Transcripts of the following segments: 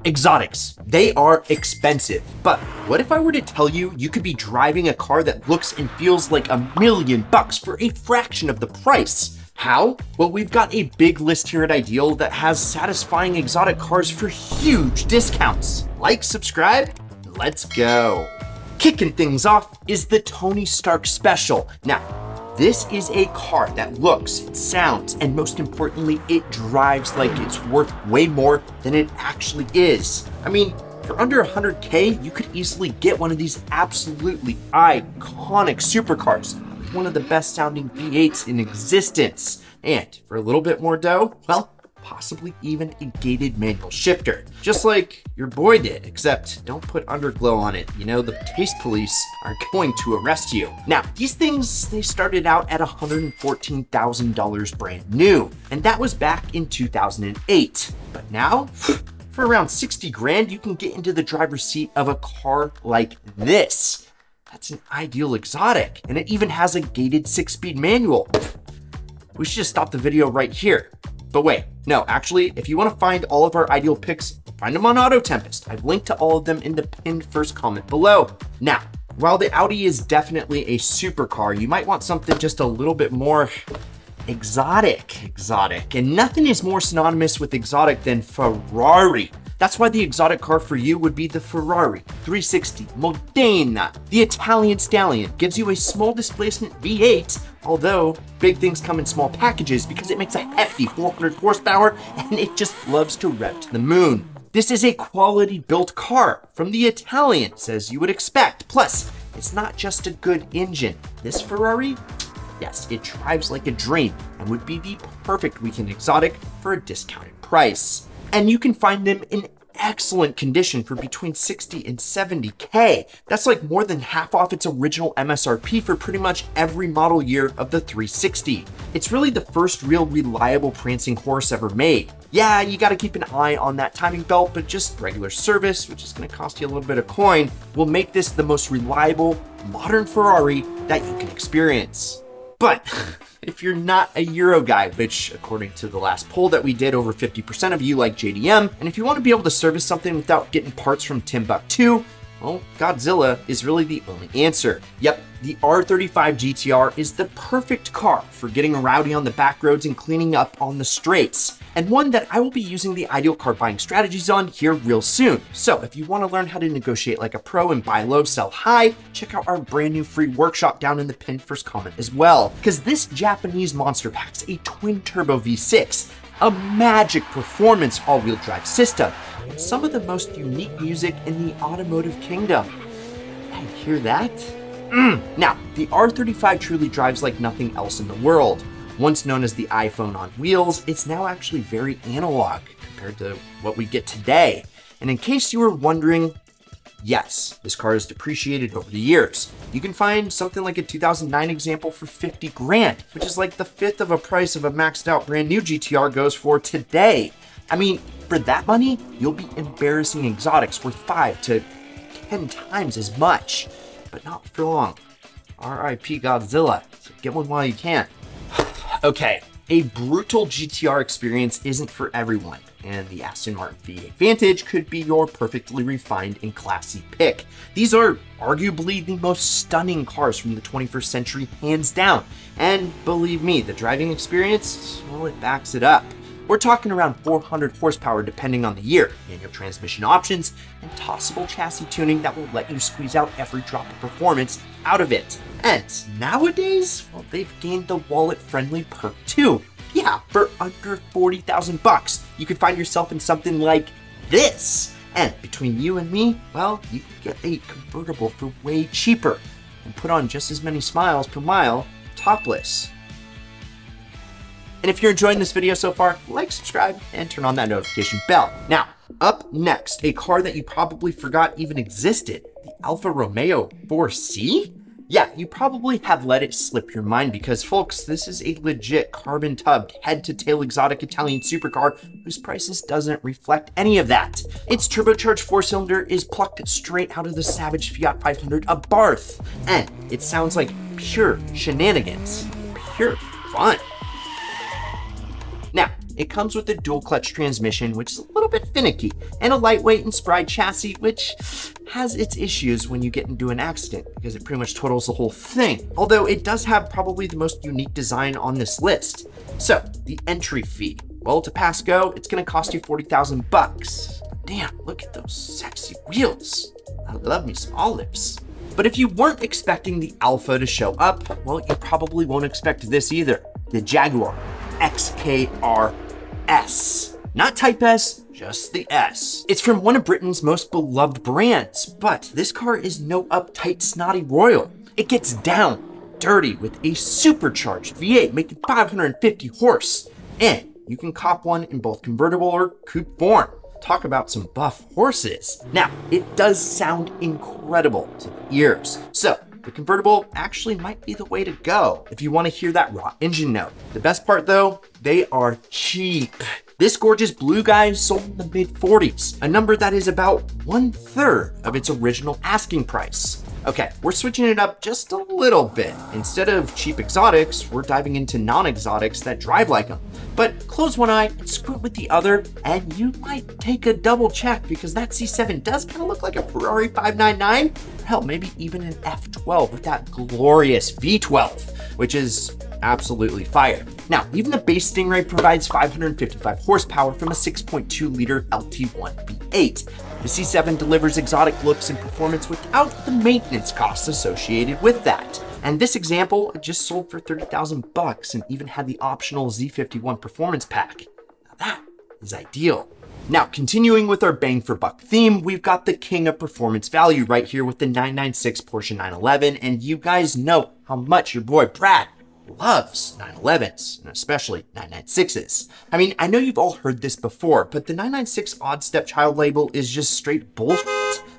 Exotics, they are expensive, but what if I were to tell you you could be driving a car that looks and feels like $1,000,000 for a fraction of the price? How? Well, we've got a big list here at Ideal that has satisfying exotic cars for huge discounts. Like, subscribe, let's go. Kicking things off is the Tony Stark Special. Now, this is a car that looks, sounds, and most importantly, it drives like it's worth way more than it actually is. I mean, for under 100K, you could easily get one of these absolutely iconic supercars with one of the best sounding V8s in existence. And for a little bit more dough, well, possibly even a gated manual shifter, just like your boy did, except don't put underglow on it. You know, the taste police are going to arrest you. Now, these things, they started out at $114,000 brand new, and that was back in 2008. But now, for around 60 grand, you can get into the driver's seat of a car like this. That's an Ideal exotic, and it even has a gated 6-speed manual. We should just stop the video right here. But wait, no, actually, if you want to find all of our Ideal picks, find them on Auto Tempest. I've linked to all of them in the pinned first comment below. Now, while the Audi is definitely a supercar, you might want something just a little bit more exotic. And nothing is more synonymous with exotic than Ferrari. That's why the exotic car for you would be the Ferrari 360 Modena. The Italian Stallion gives you a small displacement V8, although big things come in small packages because it makes a hefty 400 horsepower and it just loves to rev to the moon. This is a quality built car from the Italians, as you would expect. Plus, it's not just a good engine. This Ferrari, yes, it drives like a dream and would be the perfect weekend exotic for a discounted price. And you can find them in excellent condition for between 60 and 70K. That's like more than half off its original MSRP for pretty much every model year of the 360. It's really the first real reliable prancing horse ever made. Yeah, you gotta keep an eye on that timing belt, but just regular service, which is gonna cost you a little bit of coin, will make this the most reliable, modern Ferrari that you can experience. But if you're not a Euro guy, which according to the last poll that we did, over 50% of you like JDM, and if you want to be able to service something without getting parts from Timbuktu, well, Godzilla is really the only answer. Yep, the R35 GT-R is the perfect car for getting rowdy on the back roads and cleaning up on the straights, and one that I will be using the Ideal car buying strategies on here real soon. So if you want to learn how to negotiate like a pro and buy low, sell high, check out our brand new free workshop down in the pinned first comment as well, because this Japanese monster packs a twin turbo V6, a magic performance all-wheel drive system, and some of the most unique music in the automotive kingdom. And hear that? Now, the R35 truly drives like nothing else in the world. Once known as the iPhone on wheels, it's now actually very analog compared to what we get today. And in case you were wondering, yes, this car is depreciated over the years. You can find something like a 2009 example for 50 grand, which is like the fifth of a price of a maxed out brand new GTR goes for today. I mean, for that money, you'll be embarrassing exotics worth 5 to 10 times as much, but not for long. RIP Godzilla, so get one while you can. Okay, a brutal GTR experience isn't for everyone, and the Aston Martin V8 Vantage could be your perfectly refined and classy pick. These are arguably the most stunning cars from the 21st century, hands down. And believe me, the driving experience, well, it backs it up. We're talking around 400 horsepower depending on the year, manual transmission options, and tossable chassis tuning that will let you squeeze out every drop of performance out of it. And nowadays, well, they've gained the wallet-friendly perk too. Yeah, for under 40,000 bucks, you could find yourself in something like this. And between you and me, well, you can get a convertible for way cheaper and put on just as many smiles per mile topless. And if you're enjoying this video so far, like, subscribe, and turn on that notification bell. Now, up next, a car that you probably forgot even existed, the Alfa Romeo 4C? Yeah, you probably have let it slip your mind because, folks, this is a legit carbon-tubbed, head-to-tail exotic Italian supercar whose prices doesn't reflect any of that. Its turbocharged four-cylinder is plucked straight out of the savage Fiat 500 Abarth, and it sounds like pure shenanigans, pure fun. Now, It comes with a dual clutch transmission, which is a little bit finicky, and a lightweight and spry chassis, which has its issues when you get into an accident because it pretty much totals the whole thing. Although it does have probably the most unique design on this list. So the entry fee, well, to pass go, it's gonna cost you 40,000 bucks. Damn, look at those sexy wheels. I love me some olives. But if you weren't expecting the Alpha to show up, well, you probably won't expect this either. The Jaguar XKR S. Not Type S, just the S. It's from one of Britain's most beloved brands, but this car is no uptight, snotty royal. It gets down dirty with a supercharged V8 making 550 horse. And you can cop one in both convertible or coupe form. Talk about some buff horses. Now, it does sound incredible to the ears. So the convertible actually might be the way to go if you want to hear that raw engine note. The best part though, they are cheap. This gorgeous blue guy sold in the mid-40s, a number that is about 1/3 of its original asking price. Okay, we're switching it up just a little bit. Instead of cheap exotics, we're diving into non-exotics that drive like them. But close one eye and squint with the other, and you might take a double check because that C7 does kind of look like a Ferrari 599. Hell, maybe even an F12 with that glorious V12, which is absolutely fire. Now, even the base Stingray provides 555 horsepower from a 6.2 liter LT1 V8. The C7 delivers exotic looks and performance without the maintenance costs associated with that. And this example just sold for 30,000 bucks and even had the optional Z51 performance pack. Now that is ideal. Now, continuing with our bang for buck theme, we've got the king of performance value right here with the 996 Porsche 911, and you guys know how much your boy Brad loves 911s, and especially 996s. I mean, I know you've all heard this before, but the 996 odd stepchild label is just straight bullshit.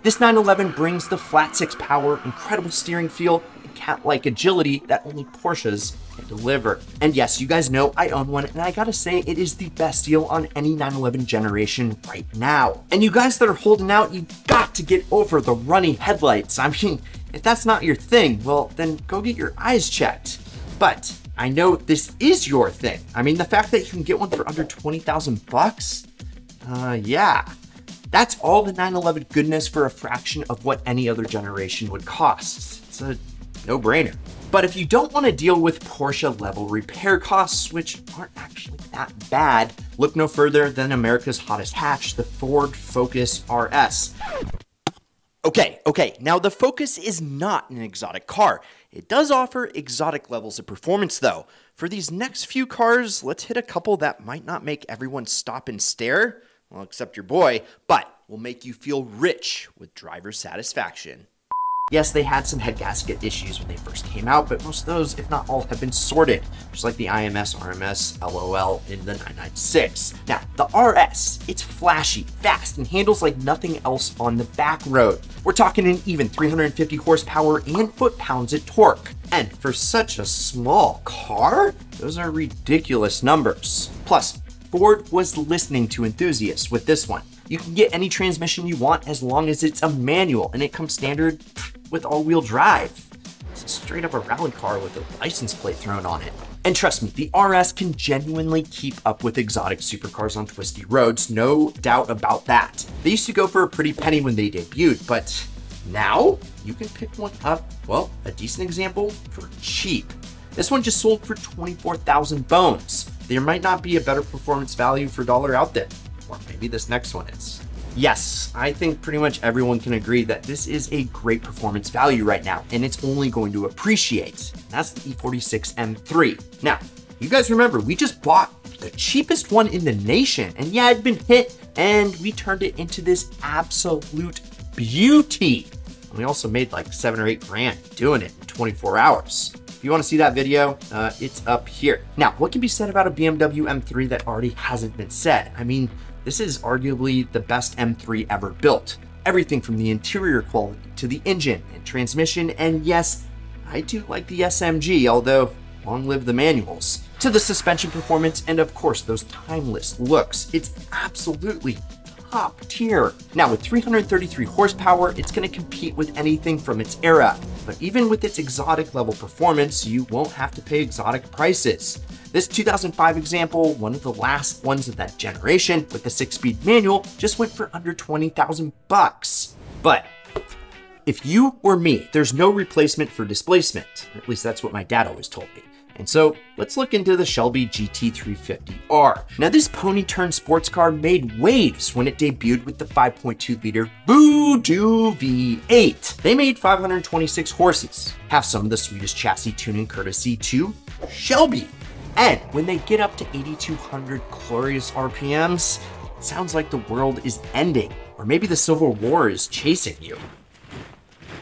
This 911 brings the flat six power, incredible steering feel, and cat-like agility that only Porsches can deliver. And yes, you guys know I own one, and I gotta say it is the best deal on any 911 generation right now. And you guys that are holding out, you got to get over the runny headlights. I mean, if that's not your thing, well, then go get your eyes checked. But I know this is your thing. I mean, the fact that you can get one for under 20,000 bucks, yeah. That's all the 911 goodness for a fraction of what any other generation would cost. It's a no-brainer. But if you don't want to deal with Porsche level repair costs, which aren't actually that bad, look no further than America's hottest hatch, the Ford Focus RS. Okay, now the Focus is not an exotic car. It does offer exotic levels of performance though. For these next few cars, let's hit a couple that might not make everyone stop and stare, well, except your boy, but will make you feel rich with driver satisfaction. Yes, they had some head gasket issues when they first came out, but most of those, if not all, have been sorted, just like the IMS, RMS, LOL in the 996. Now, the RS, it's flashy, fast, and handles like nothing else on the back road. We're talking an even 350 horsepower and foot-pounds of torque. And for such a small car, those are ridiculous numbers. Plus, Ford was listening to enthusiasts with this one. You can get any transmission you want as long as it's a manual, and it comes standard with all-wheel drive. It's straight up a rally car with a license plate thrown on it. And trust me, the RS can genuinely keep up with exotic supercars on twisty roads, no doubt about that. They used to go for a pretty penny when they debuted, but now you can pick one up, well, a decent example, for cheap. This one just sold for 24,000 bones. There might not be a better performance value for dollar out there, or maybe this next one is. Yes, I think pretty much everyone can agree that this is a great performance value right now, and it's only going to appreciate. That's the E46 M3. Now, you guys remember, we just bought the cheapest one in the nation, and yeah, it'd been hit, and we turned it into this absolute beauty. And we also made like 7 or 8 grand doing it in 24 hours. If you want to see that video, it's up here. Now, what can be said about a BMW M3 that already hasn't been said? I mean, this is arguably the best M3 ever built. Everything from the interior quality to the engine and transmission, and yes, I do like the SMG, although long live the manuals. To the suspension performance, and of course those timeless looks. It's absolutely top tier. Now with 333 horsepower, it's going to compete with anything from its era. But even with its exotic level performance, you won't have to pay exotic prices. This 2005 example, one of the last ones of that generation with the 6-speed manual, just went for under 20,000 bucks. But if you or me, there's no replacement for displacement. Or at least that's what my dad always told me. And so let's look into the Shelby GT350R. Now this pony-turned sports car made waves when it debuted with the 5.2-liter Voodoo V8. They made 526 horses, have some of the sweetest chassis tuning courtesy to Shelby. And when they get up to 8,200 glorious RPMs, it sounds like the world is ending, or maybe the Civil War is chasing you.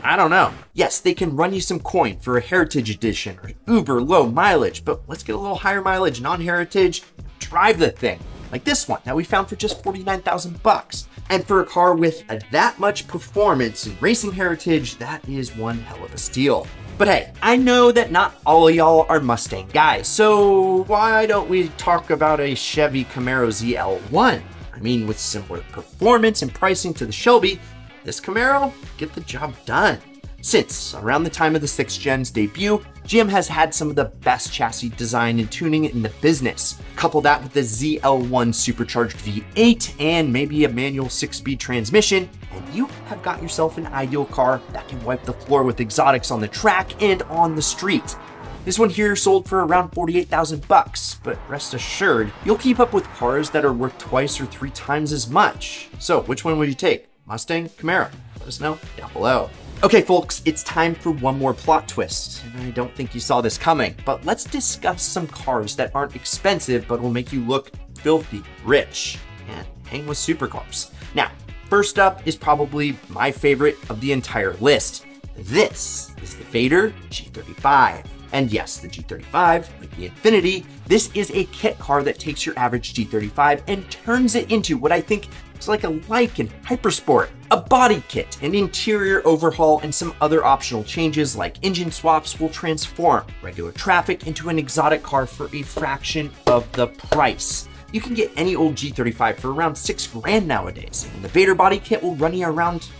I don't know. Yes, they can run you some coin for a Heritage Edition or uber low mileage, but let's get a little higher mileage non-Heritage, drive the thing. Like this one that we found for just 49,000 bucks. And for a car with that much performance and racing heritage, that is one hell of a steal. But hey, I know that not all of y'all are Mustang guys, so why don't we talk about a Chevy Camaro ZL1? I mean, with similar performance and pricing to the Shelby, this Camaro get the job done. Since around the time of the 6th Gen's debut, GM has had some of the best chassis design and tuning in the business. Couple that with the ZL1 supercharged V8 and maybe a manual 6-speed transmission, and you have got yourself an ideal car that can wipe the floor with exotics on the track and on the street. This one here sold for around 48,000 bucks, but rest assured, you'll keep up with cars that are worth twice or 3 times as much. So which one would you take? Mustang, Camaro? Let us know down below. Okay folks, it's time for one more plot twist, and I don't think you saw this coming, but let's discuss some cars that aren't expensive but will make you look filthy rich and hang with supercars. Now, first up is probably my favorite of the entire list. This is the Vader G35. And yes, the G35, like the Infinity, this is a kit car that takes your average G35 and turns it into what I think is like a Lycan Hypersport, a body kit, an interior overhaul, and some other optional changes like engine swaps will transform regular traffic into an exotic car for a fraction of the price. You can get any old G35 for around 6 grand nowadays, and the Vader body kit will run you around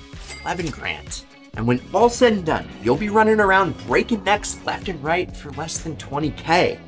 11 grand. And when all's said and done, you'll be running around breaking necks left and right for less than 20K.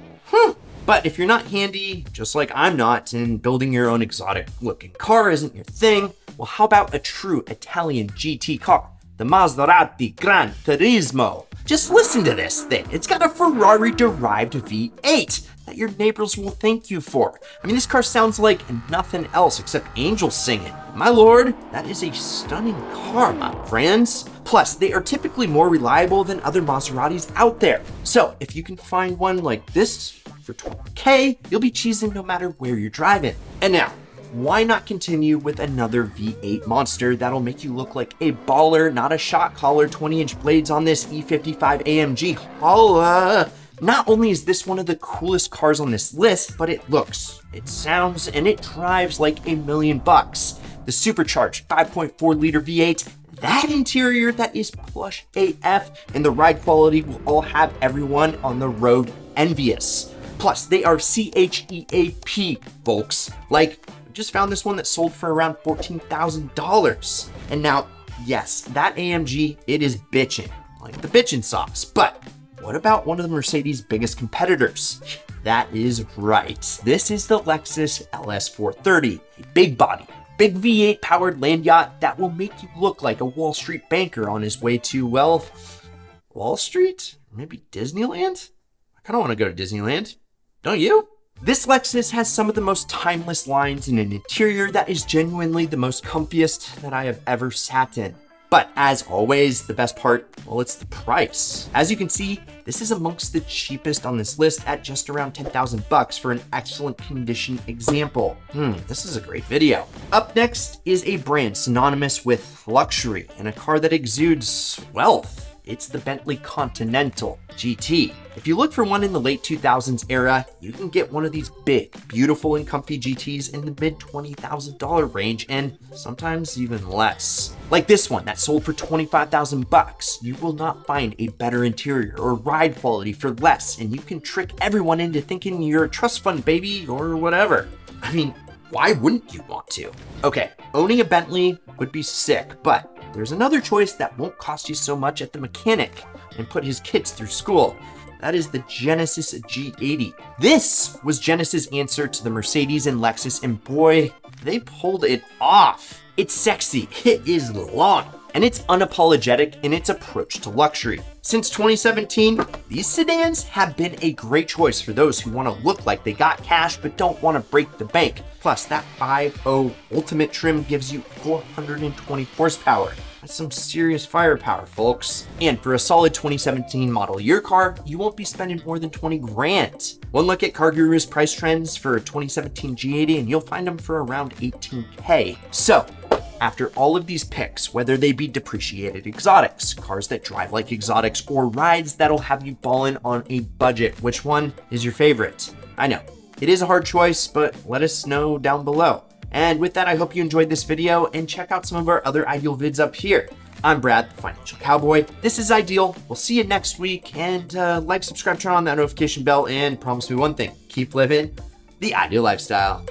But if you're not handy, just like I'm not, and building your own exotic looking car isn't your thing, well, how about a true Italian GT car? The Maserati Gran Turismo. Just listen to this thing. It's got a Ferrari derived V8 that your neighbors will thank you for. I mean, this car sounds like nothing else except angels singing. My lord, that is a stunning car, my friends. Plus, they are typically more reliable than other Maseratis out there. So if you can find one like this for 20K, you'll be cheesing no matter where you're driving. And now, why not continue with another V8 monster that'll make you look like a baller, not a shot caller, 20-inch blades on this E55 AMG. Holla! Not only is this one of the coolest cars on this list, but it looks, it sounds, and it drives like $1,000,000. The supercharged 5.4-liter V8, that interior that is plush AF, and the ride quality will all have everyone on the road envious. Plus, they are CHEAP, folks. Like, just found this one that sold for around $14,000. And now, yes, that AMG, it is bitchin', like the bitchin' sauce. But what about one of the Mercedes' biggest competitors? That is right. This is the Lexus LS430, a big body, big V8 powered land yacht that will make you look like a Wall Street banker on his way to, well, Wall Street? Maybe Disneyland? I kind of want to go to Disneyland. Don't you? This Lexus has some of the most timeless lines in an interior that is genuinely the most comfiest that I have ever sat in. But as always, the best part, well, it's the price. As you can see, this is amongst the cheapest on this list at just around 10,000 bucks for an excellent condition example. This is a great video. Up next is a brand synonymous with luxury and a car that exudes wealth. It's the Bentley Continental GT. If you look for one in the late 2000s era, you can get one of these big, beautiful and comfy GTs in the mid $20,000 range and sometimes even less. Like this one that sold for 25,000 bucks. You will not find a better interior or ride quality for less, and you can trick everyone into thinking you're a trust fund baby or whatever. I mean, why wouldn't you want to? Okay, owning a Bentley would be sick, but there's another choice that won't cost you so much at the mechanic. and put his kids through school. That is the Genesis G80. This was Genesis' answer to the Mercedes and Lexus, and boy, they pulled it off. It's sexy, it is long, and it's unapologetic in its approach to luxury. Since 2017, these sedans have been a great choice for those who want to look like they got cash but don't want to break the bank. Plus, that 5.0 Ultimate trim gives you 420 horsepower. That's some serious firepower, folks. And for a solid 2017 model year car, you won't be spending more than 20 grand. One look at Car Guru's price trends for a 2017 G80 and you'll find them for around 18K. So, after all of these picks, whether they be depreciated exotics, cars that drive like exotics, or rides that'll have you ballin' on a budget, which one is your favorite? I know, it is a hard choice, but let us know down below. And with that, I hope you enjoyed this video and check out some of our other Ideal vids up here. I'm Brad, the Financial Cowboy. This is Ideal. We'll see you next week. And like, subscribe, turn on that notification bell, and promise me one thing, keep living the Ideal lifestyle.